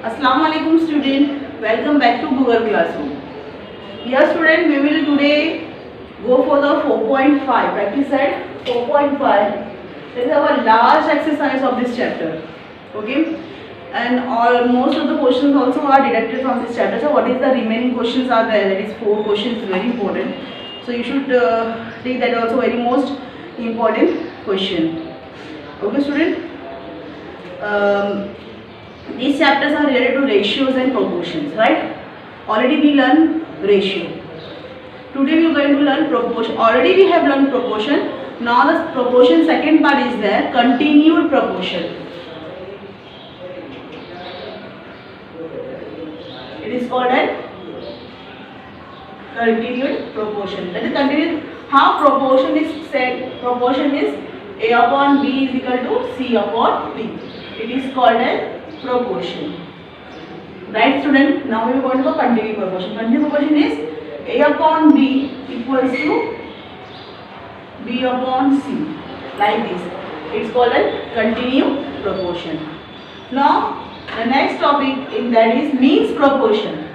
Assalamu alaikum student, welcome back to Google Classroom. Dear student, we will today go for the 4.5 practice set 4.5. This is our last exercise of this chapter. Okay, and all most of the questions also are deducted from this chapter. So what is the remaining questions are there? That is 4 questions, very important. So you should take that also very most important question. Okay student. These chapters are related to ratios and proportions, right? Already we learn ratio. Today we are going to learn proportion. Already we have learned proportion. Now the proportion second part is there, continued proportion. It is called as continued proportion. That is continued. How proportion is said? Proportion is A upon B is equal to C upon B. It is called as proportion. Right student? Now we are going to continued proportion. Continued proportion is A upon B equals to B upon C. Like this. It is called as continued proportion. Now the next topic in that is means proportion.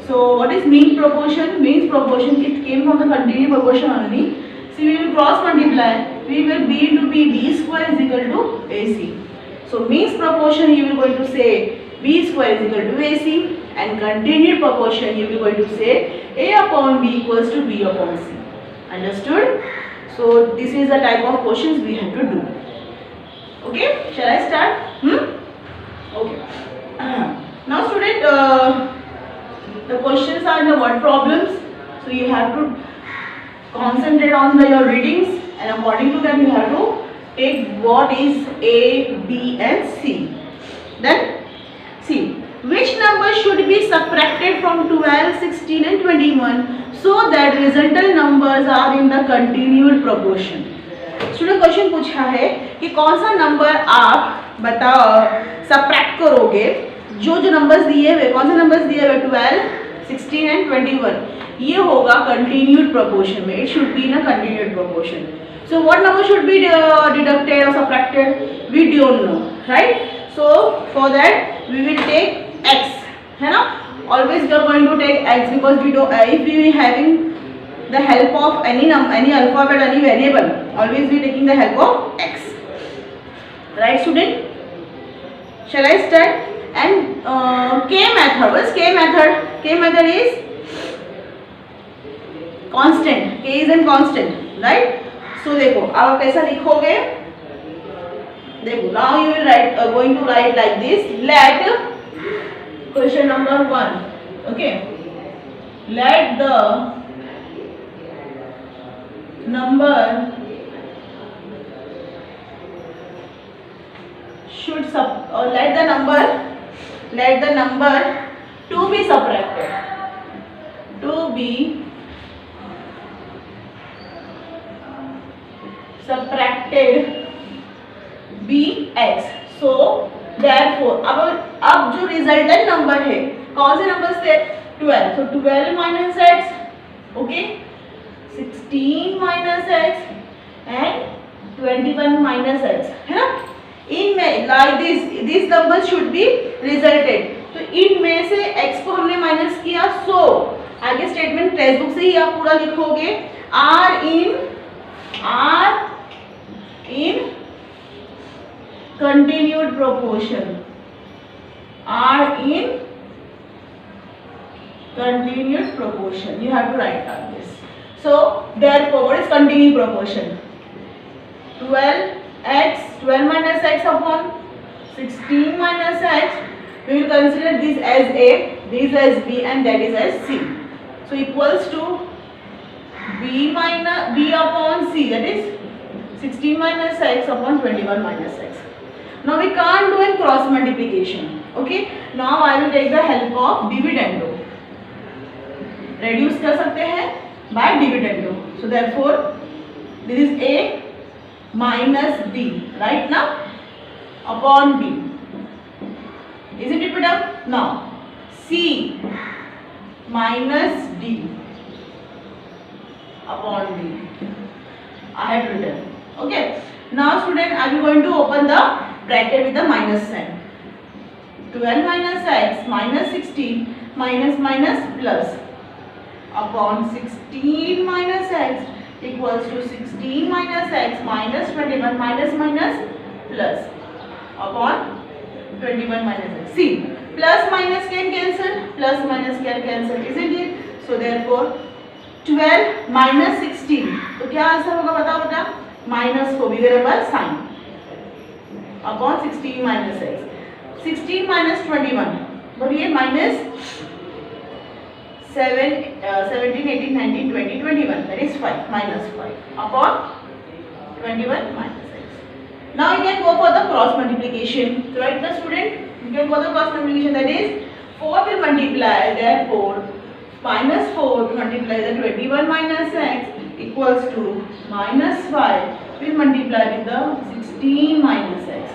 So what is mean proportion? Means proportion, it came from the continued proportion only. So we will cross multiply. We will B into B square is equal to AC. So means proportion you will going to say B square is equal to AC, and continued proportion you will going to say A upon B equals to B upon C. Understood? So this is the type of questions we have to do. Okay? Shall I start? Okay. Now student, the questions are the word problems. So you have to concentrate on your readings, and according to that you have to take what is A, B and C. Then see, which number should be subtracted from 12, 16 and 21 so that resultant numbers are in the continued proportion. Student question पूछा है कि कौन सा number आप बताओ subtract करोगे, जो numbers दिए हुए, कौन से नंबर्स दिए हुए 12, 16 एंड 21, ये होगा कंटिन्यूड प्रोपोर्शन में. It should be in a continued proportion. So what number should be deducted or subtracted? We don't know, right? So for that we will take x, है ना? Always we are going to take x because we don't. If we are having the help of any alphabet, any variable, always we are taking the help of x. Right, student? Shall I start? And K method. What is K method? K method is constant. K is a constant, right? So देखो आप कैसा लिखोगे, देखो now you will write going to write like this. Let question number 1, okay, let the number should let the number to be subtracted, to be subtracted be x. So therefore अब जो resultant number है, कौन से number से? 12. So 12 minus x, okay, 16 minus x and 21 minus x, है ना? इनमें like this number should be resulted. तो इनमें से x को हमने माइनस किया. So आगे स्टेटमेंट टेक्स्ट बुक से ही आप पूरा लिखोगे. R in continued proportion. R in continued proportion. You have to write down this. So therefore what is continued proportion? 12 minus x upon 16 minus x. We will consider this as A, this as B and that is as C. So equals to B upon C, that is 16 minus x upon 21 minus x. Now we can't do in cross multiplication. Okay. Now I will take the help of dividendo. Reduce कर सकते हैं by dividendo. So therefore this is A minus B, right now, upon B. Is it repeated up? Now C minus D upon D. I have written. Okay. Now student, I am going to open the bracket with the minus sign. 12 minus x minus 16 minus plus upon 16 minus x equals to 16 minus x minus 21 minus plus upon 21 minus x. See, plus minus can cancel, plus minus can cancel, isn't it? So therefore 12 minus 16, तो क्या answer होगा बताओ बेटा? Minus को भी बराबर sine upon 16 minus x. 16 minus 21, बोलिए minus 7, 17, 18, 19, 20, 21, that is 5, minus 5 upon 21 minus x. Now you can go for the cross multiplication. So right, the student, you can go for the cross multiplication, that is 4 will multiply, therefore minus 4 will multiply the 21 minus x equals to minus 5 will multiply with the 16 minus x.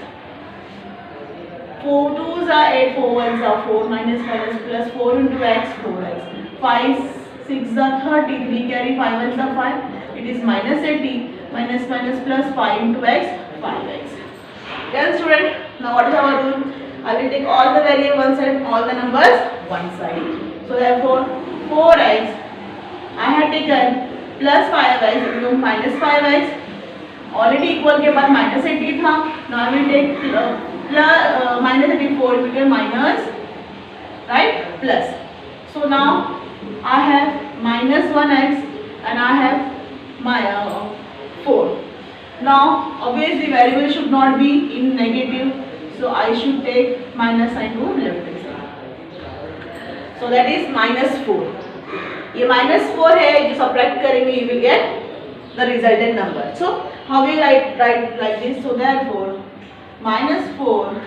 4 2s are 8, 4 1s are 4, minus 5 is plus 4 into x, 4x. 5 6 are 30, 3 carry 5 1s are 5, it is minus 80, minus plus 5 into x, 5x. Then student, now what is our rule? I will take all the variable one side, all the numbers one side. So therefore 4x, I had taken plus 5x into minus 5x, already equal के बाद minus 80 था. Now I will take minus 84 became minus, right, plus. So now I have minus 1x and I have my 4. Now obviously variable should not be in negative, so I should take minus sign to left hand side. So that is minus 4. ये minus 4 है, जो subtract करेंगे you will get the resultant number. So how we write like this? So therefore minus 4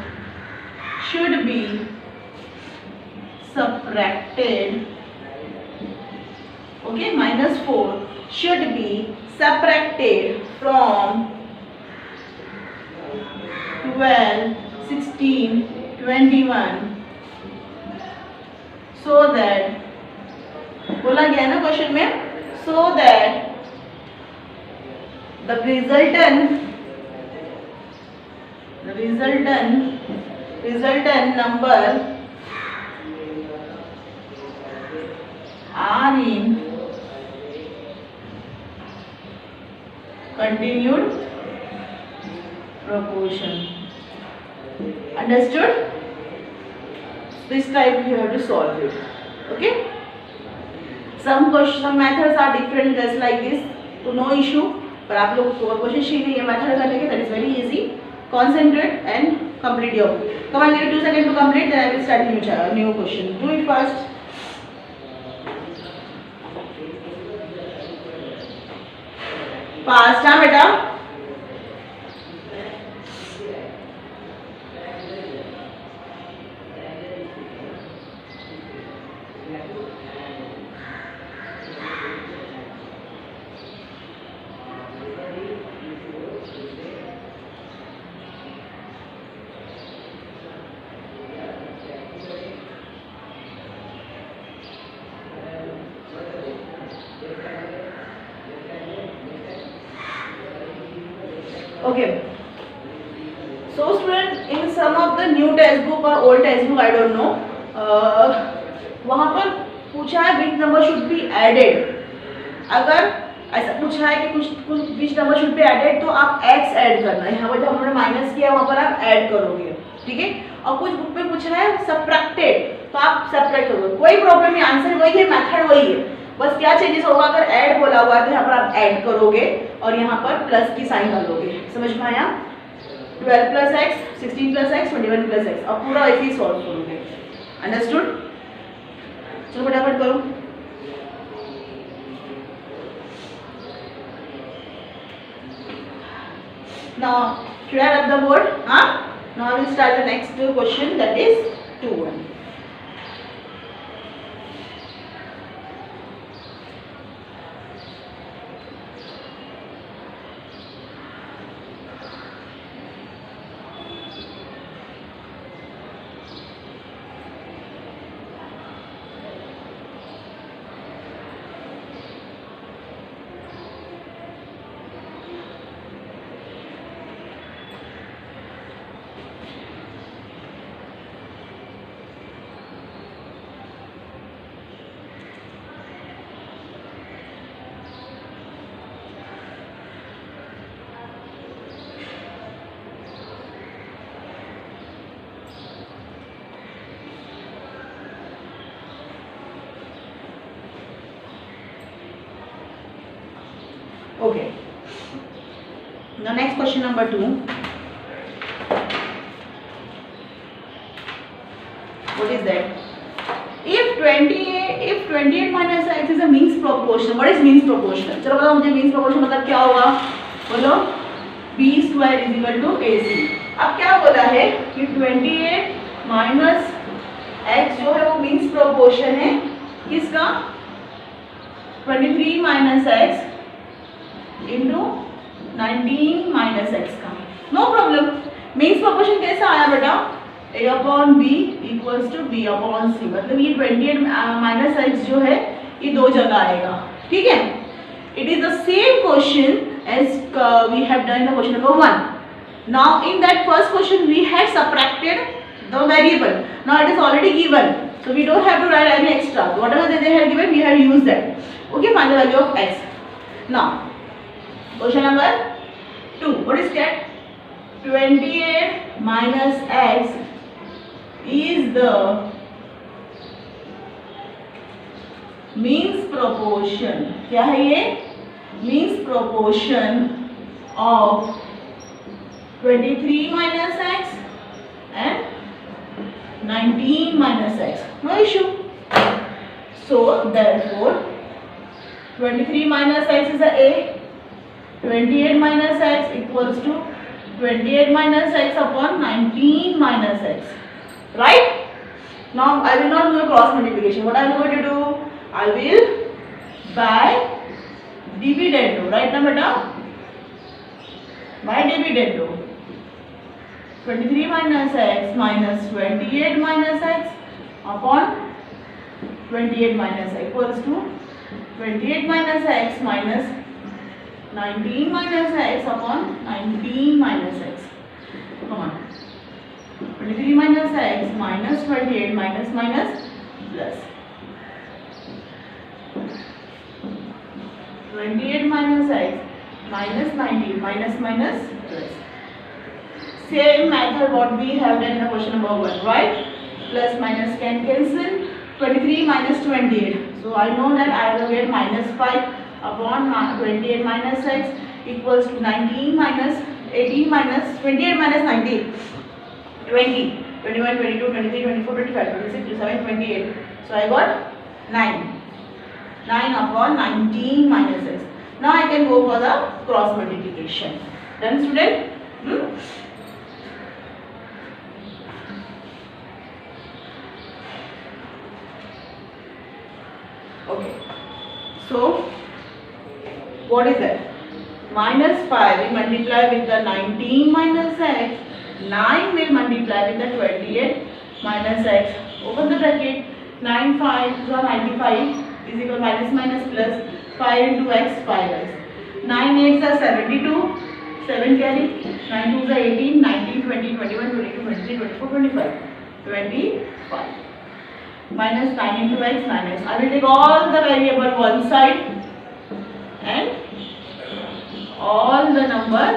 should be subtracted. Okay, minus 4 should be subtracted from 12, 16, 21 so that, बोला गया ना question में, so that the resultant number are in continued proportion. Understood? This type you have to solve it. Okay? Some methods are different, just like this, so no issue. पर आप लोग कोशिश कीजिए ये मेथड करने की, that is very easy. Concentrate and complete your. Come on, give 2 seconds to complete. Then I will start new question. Do it first. Fast, हाँ बेटा. Okay. So student, in some of the new textbook or old textbook, I don't know, वहाँ पर पूछा है which number should be added. अगर ऐसा पूछा है कि कुछ which number should be added, तो आप x ऐड करना है. यहाँ पर जब हमने माइनस किया वहाँ पर आप ऐड करोगे, ठीक है. और कुछ बुक में पूछा है सब्ट्रैक्टेड, तो आप सब्ट्रैक्ट करोगे. कोई प्रॉब्लम नहीं, आंसर वही है, मेथड वही है. बस क्या चेंजेस होगा, अगर ऐड बोला हुआ है तो यहाँ पर आप ऐड करोगे और यहाँ पर प्लस की साइन डालोगे. समझ में आया? 12 plus x, 16 plus x, 21 plus x, और पूरा ऐसे ही सॉल्व करोगे. अंडरस्टूड? चलो फटाफट करो. Now should I rub the board? Now I will start the next question, that is 2-1. Okay. Now next question number 2. What is that? If 28 minus x is a means proportion. What is means proportion? चलो बताओ मुझे means proportion मतलब क्या होगा? बोलो b square is equal to ac. अब क्या बोला है कि 28 minus x जो है वो means proportion है किसका? 23 minus x into 19 minus x का. No problem. means proportion कैसा आया बेटा? a upon b equals to b upon c. मतलब ये 28 minus x जो है ये दो जगह आएगा. ठीक है? It is the same question as we have done in the question number 1. Now in that first question we had subtracted the variable. Now it is already given, so we don't have to write any extra. Whatever they have given, we have used that. Okay, find the value of x. Now question number 2. What is that? 28 minus x is the means proportion. क्या है ये? means proportion of 23 minus x and 19 minus x. No issue. So therefore 23 minus x is a 28 minus x equals to 28 minus x upon 19 minus x. Right? Now I will not do a cross multiplication. What I am going to do? I will by dividendo. Right now beta? By dividendo. 23 minus x minus 28 minus x upon 28 minus x equals to 28 minus x minus 19 minus x upon 19 minus x. Come on. 23 minus x minus 28 minus plus 28 minus x minus 19 minus plus. Same method what we have done in the question number 1, right? Plus minus can cancel. 23 minus 28. So I know that I will get minus 5 upon 28 minus x equals to 19 minus 18 minus 28 minus 19. 20, 21, 22, 23, 24, 25, 26, 27, 28. So I got 9. 9 upon 19 minus x. Now I can go for the cross multiplication. Done, student? Okay. So what is that? Minus 5 we multiply with the 19 minus x. 9 will multiply with the 28 minus x. Open the bracket. 9 5 are 95 is equal minus plus 5 into x 5x. 9 8s are 72. 7 carry. 9 2s are 18. 19 20 21 22 23 24 25 25. Minus 9 into x 9x. I will take all the variable one side and all the number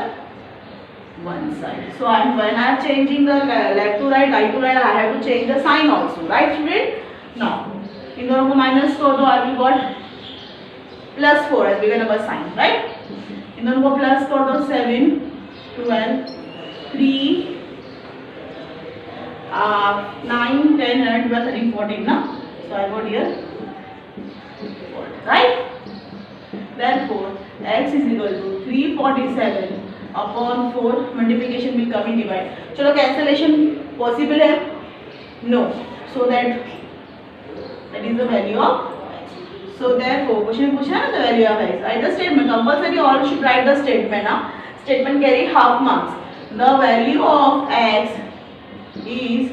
one side. So when I am changing the left to right, right to right, I have to change the sign also, right student? Now, in दोनों को minus कर दो, I will got plus 4 as bigger number sign, right? इन दोनों को plus कर दो 7, 12, 3, 9, 10, 11, 12, 13, 14 ना? So I got here 14, right? Therefore, x is equal to 347 upon 4. Multiplication will come in divide. चलो cancellation possible है? No. So that is the value of x. So therefore, question पूछा है ना the value of x. Write the statement. Compulsory all should write the statement ना. Statement carry half marks. The value of x is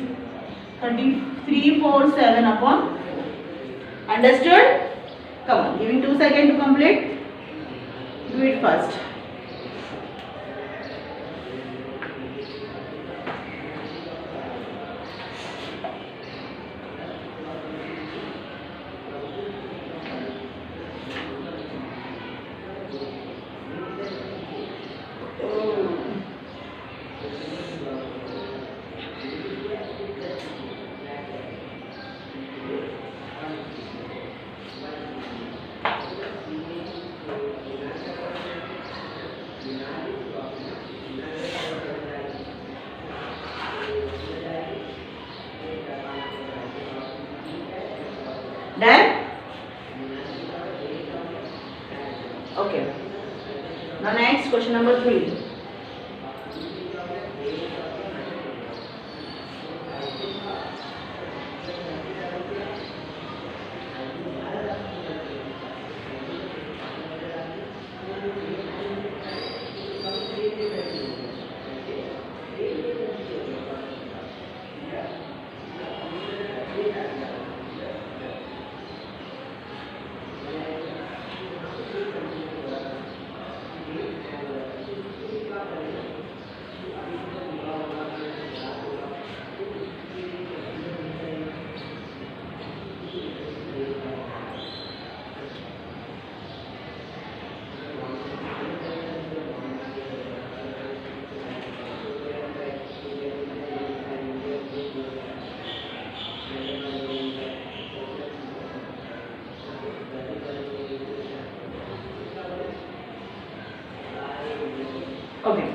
347 upon 4. Understood? Come on, giving 2 seconds to complete. Do it first. Then okay. Now next question number 3. Okay.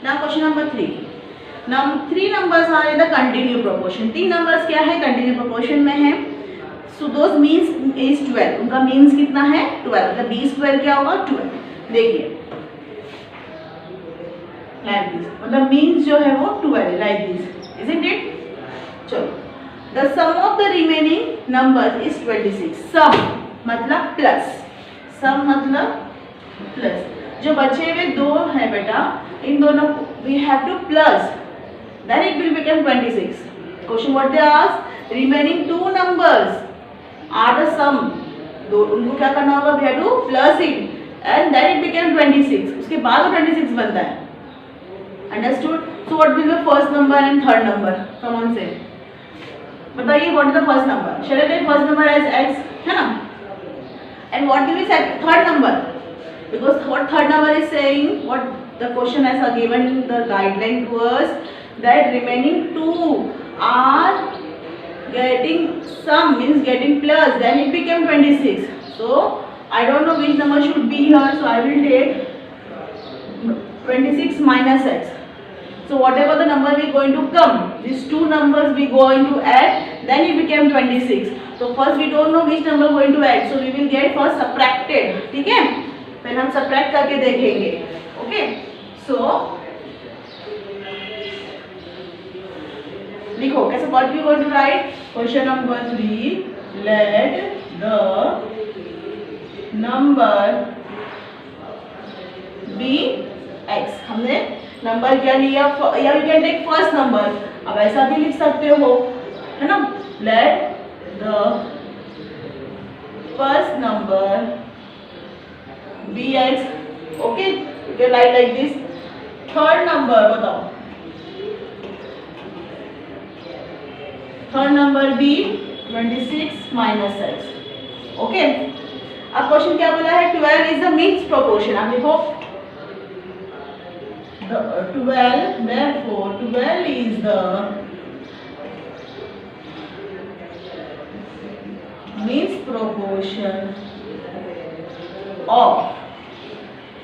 Now question number 3. Now 3 numbers are in the continuous proportion. 3 numbers क्या है? Continuous proportion में है. So those means is 12. उनका means कितना है? 12. मतलब b square क्या होगा? 12. देखिए like this. मतलब means जो है वो 12 like this. Isn't it? चलो. The sum of the remaining numbers is 26. Sum मतलब plus. Sum मतलब plus. जो बचे हुए दो है बेटा, इन दोनों we have to plus, then it will become 26. Question what they ask? Remaining two numbers are the sum. दो उनको क्या करना होगा? We have to plus it, and then it became 26. उसके बाद वो 26 बनता है. Understood? So what will be the first number and third number? Come on say. बताइए what is the first number? Shall I take first number as x? है ना? And what will be third number? Because what third number is saying, what the question has given in the guideline to us, that remaining two are getting sum, means getting plus, then it became 26. So I don't know which number should be here, so I will take 26 minus x. So whatever the number we going to come, these two numbers we going to add, then it became 26. So first we don't know which number going to add, so we will get first subtracted. ठीक है? पहले हम subtract करके देखेंगे. Okay, so लिखो कैसे. What you going to write? Question number 3, let the number be x. हमने number क्या लिया? या you can take first number. अब ऐसा भी लिख सकते हो, है ना? Let the first number bx. Okay, you can write like this. Third number बताओ. Third number b 26 minus x. Okay. अब क्वेश्चन क्या बोला है? 12 is the mixed proportion. अब देखो the 12, therefore 12 is the mixed proportion of,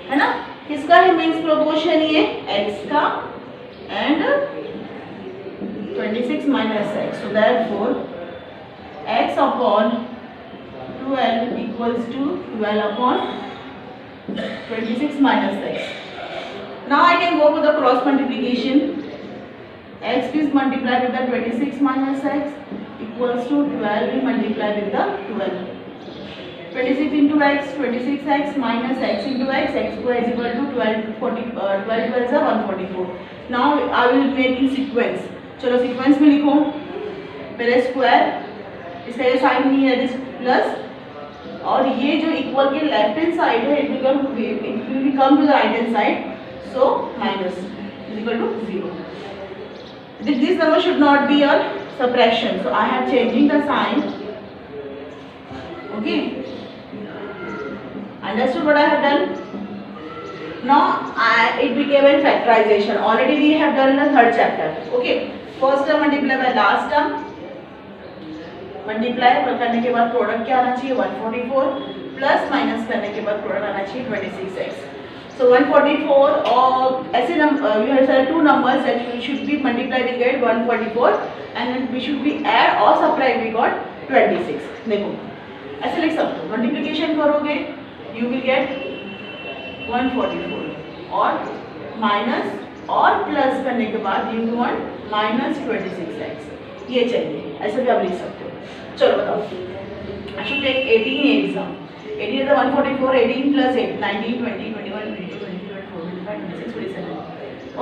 है ना? किसका है मीन्स प्रोपोर्शन? ये x का and 26 minus x. So therefore x upon 12 equals to 12 upon 26 minus x. Now I can go for the cross multiplication. x is multiplied with the 26 minus x equals to 12 multiplied with the 12. 26 into x, 26x minus x into x, x square is equal to 12 12 is 144. Now I will make in sequence. चलो sequence में लिखो. पहले square, इसका ये sign नहीं है, this plus, और ये जो इक्वल के लेफ्ट हैंड साइड है it will come to the right hand side. So minus is equal to 0. This number should not be a subtraction, so I have changing the sign. Okay. Understood what I have done? Now it became a factorization. Already we have done in the third chapter. Okay, first term multiply by last term. Multiply करने के बाद product क्या आना चाहिए? 144 plus minus करने के बाद product आना चाहिए 26x. So 144 और ऐसे we have said two numbers that we should be multiplied, we get 144, and then we should be add or subtract, we got 26. देखो ऐसे लिख सकते हो, मल्टीप्लिकेशन करोगे यू विल गेट 144 और माइनस और प्लस करने के बाद यू वांट -26x, ये चाहिए, ऐसे भी आप लिख सकते हो। चलो बताओ, I should take 18 exam. 18 is the 144, 18 plus 8, 19, 20, 21, 22, 23, 24, 25, 26, 27.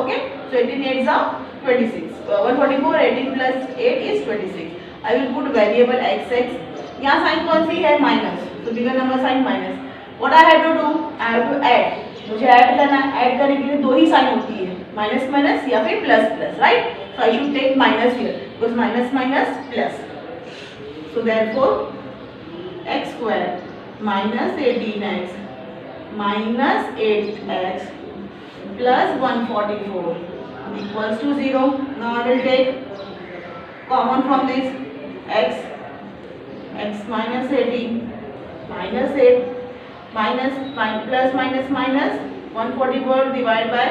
Okay? So 18 exam 26. 144, 18 plus 8 is 26. I will put variable xx. यहाँ साइन कौन सी है? माइनस. तो bigger number sign minus. What I have to do? I have to add. मुझे add करना है. Add करने के लिए दो ही साइन होती है, माइनस माइनस या फिर plus plus, right? So I should take minus here because minus minus plus. So therefore x square minus 18x minus 8x plus 144 equals to 0. Now I will take common from this x minus 18 minus 8 minus plus minus minus 144 divided by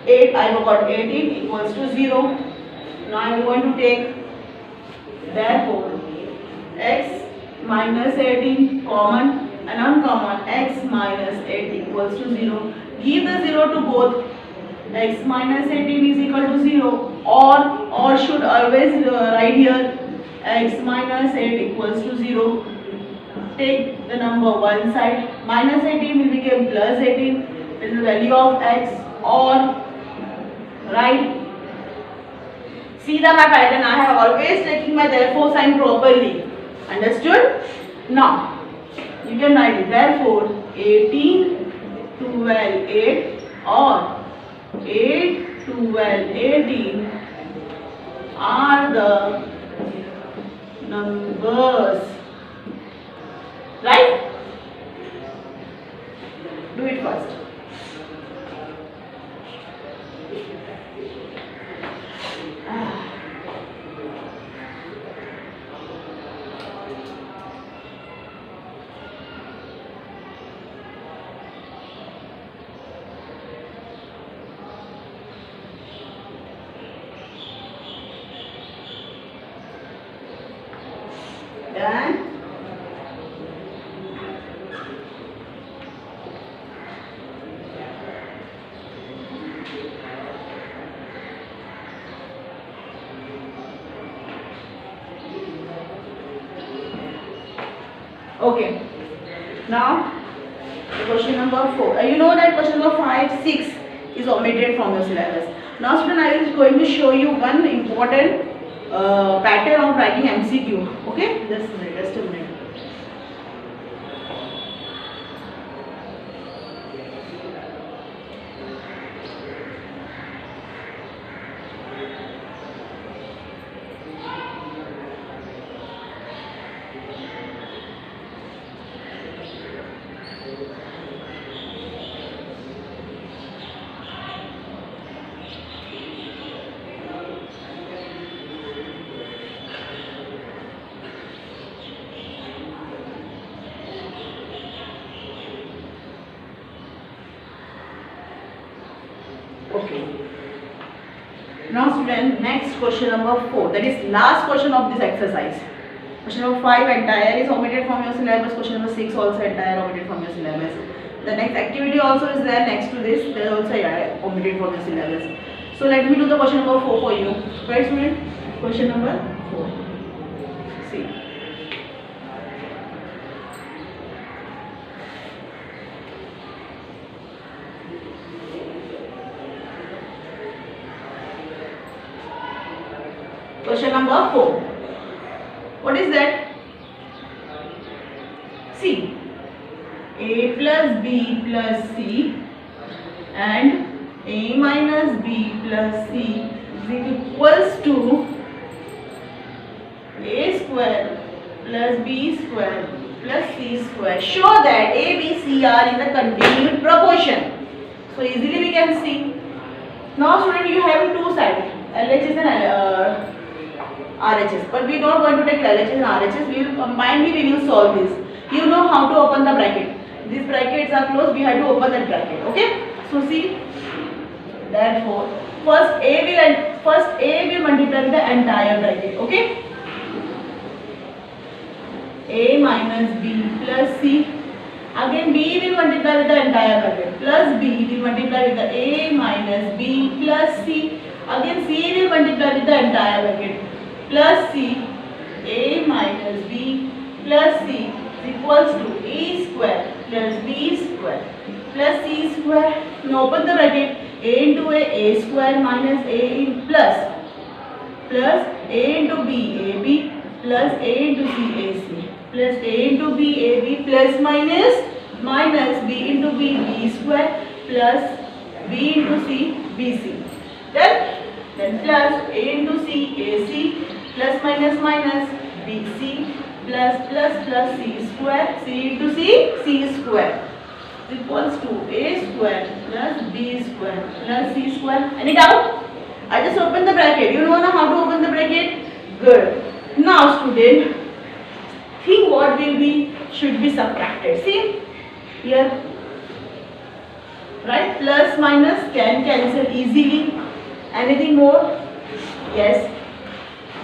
8, I have got 18 equals to 0. Now I am going to take, therefore x minus 18 common and uncommon, x minus 8 equals to 0. Give the 0 to both. X minus 18 is equal to 0, or should always write here x minus 8 equals to 0. Take the number one side, minus 18 will become plus 18, this is the value of x, or right. See the my pattern, I have always taken my therefore sign properly. Understood? Now you can write it, therefore 18, 12, 8 or 8, 12, 18 are the numbers, right? Do it first. Done. Okay. Now question number 4. You know that question number 5, 6 is omitted from your syllabus. Now student, I is going to show you one important pattern of writing MCQ. Okay, just a minute. Okay. Now student, next question number 4, that is last question of this exercise. Question number 5 entire is omitted from your syllabus. Question number 6 also entire omitted from your syllabus. The next activity also is there next to this, they are also omitted from your syllabus. So let me do the question number 4 for you. Right student? Question number 4. See. Question number 4. What is that? See, a plus b plus c and a minus b plus c is equals to a square plus b square plus c square. Show that a, b, c are in the continued proportion. So easily we can see. Now student, you have two sides, LHS and RHS, but we don't want to take LHS and RHS. We will combinedly we will solve this. You know how to open the bracket. These brackets are closed. We have to open that bracket. Okay. So see. Therefore, first A will multiply with the entire bracket. Okay. A minus B plus C. Again B will multiply with the entire bracket plus B will multiply with the A minus B plus C. Again C will multiply with the entire bracket plus C. A minus B plus C is equals to A square plus B square plus C square. Now open the bracket. A into A square minus A in plus A into B AB plus A into C AC plus A into B AB plus minus B into B B square plus B into C BC. Then plus A into C AC plus minus BC plus C square C into C square is equals to A square plus B square plus C square. Any doubt? I just open the bracket. You know how to open the bracket? Good. Now student, think what should be subtracted. See here, right? Plus minus can cancel easily. Anything more? Yes.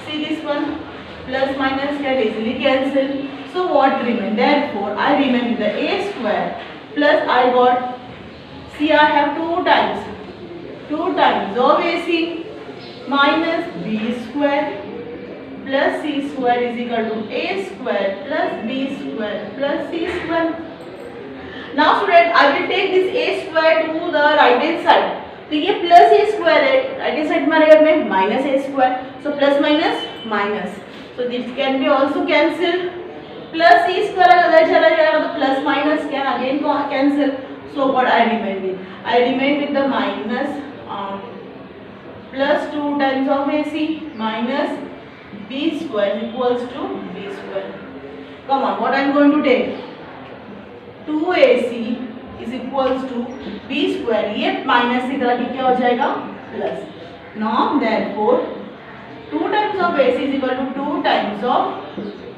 See this one, plus minus can easily cancel. So what remain? Therefore I remain with the A square plus I got, see I have two times of AC minus B square plus C square is equal to A square plus B square plus C square. Now student, I will take this A square to the right hand side. तो ये plus a square है, right hand side में रहेगा में minus a square. So plus minus so this can be also cancel. Plus c square अगर चला जाएगा तो plus minus can again cancel. So what I remain with the minus plus 2 times of AC minus B square equals to B square. Come on, what I am going to take? 2AC is equals to B square. ये minus की तरह क्या हो जाएगा? Plus. Now therefore 2 times of AC is equal to 2 times of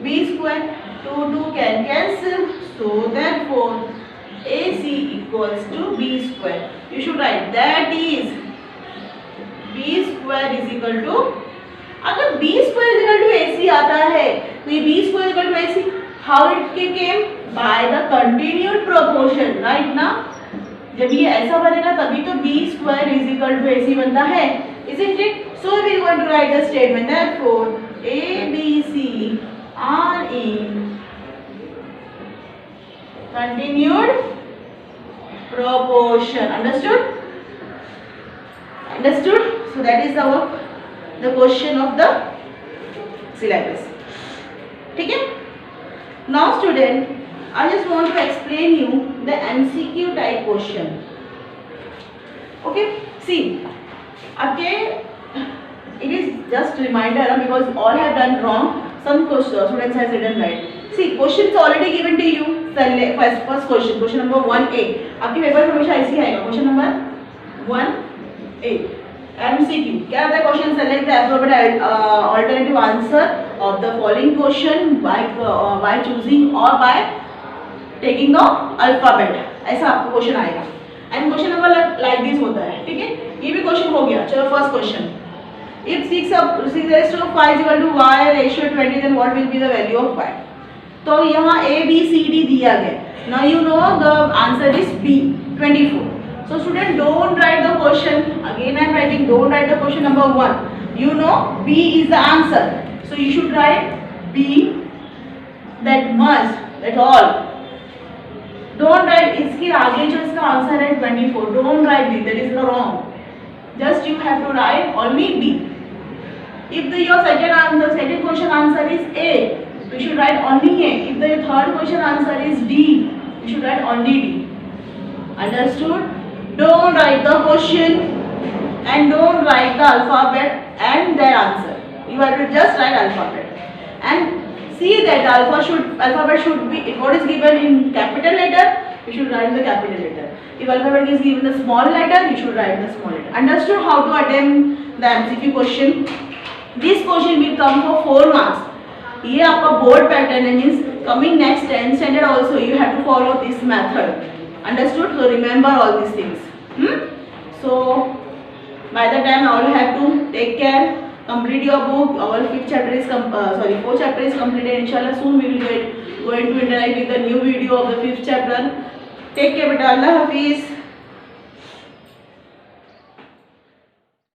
B square. 2 can cancel. So therefore AC equals to B square. You should write that is B square is equal to, अगर B square is equal to AC आता है तो ये B square is equal to AC, how it came? By the continued proportion, right ना? जब ये ऐसा बनेगा तभी तो B square is equal to AC बनता है, isn't it? So we are going to write the statement. Therefore A, B, C are in continued proportion. Understood? So that is the question of the syllabus. ठीक है? Now student, I just want to explain you the MCQ type question. Okay? See, okay, it is just reminder because all have done wrong. Some students has written right. See, questions already given to you. First question number 1A. आपके paper में हमेशा ऐसे ही आएगा. Question number 1A. MCQ. क्या आता है question? Select the appropriate alternative answer of the following question by choosing और by taking the alphabet. ऐसा आपको क्वेश्चन आएगा. And question number like this होता है. ठीक है, ये भी क्वेश्चन हो गया. चलो first question. If 6 raised to 5 is equal to y ratio 20, then what will be the value of y? तो यहाँ A B C D दिया गया. Now you know the answer is B 24. So student, don't write the question. Again I am writing, don't write the question number 1. You know B is the answer. So you should write B, that must, that all. Don't write इसके आगे जो इसका answer है 24. Don't write B, that is the wrong. Just you have to write only B. If your second question answer is A, you should write only A. If the third question answer is D, you should write only D. Understood? Don't write the question and don't write the alphabet and their answer. You have to just write alphabet and see that alphabet should be, if what is given in capital letter, you should write the capital letter. If alphabet is given the small letter, you should write the small letter. Understood how to attempt the MCQ question? This question will come for 4 marks. ये आपका board pattern है, means coming next 10th standard also you have to follow this method. Understood? So remember all these things. So by the time all have to take care. complete your book. Our fifth chapter is fourth chapter is completed. Inshallah, soon we will going to interact with the new video of the fifth chapter. Take care, beta. Allah Hafiz.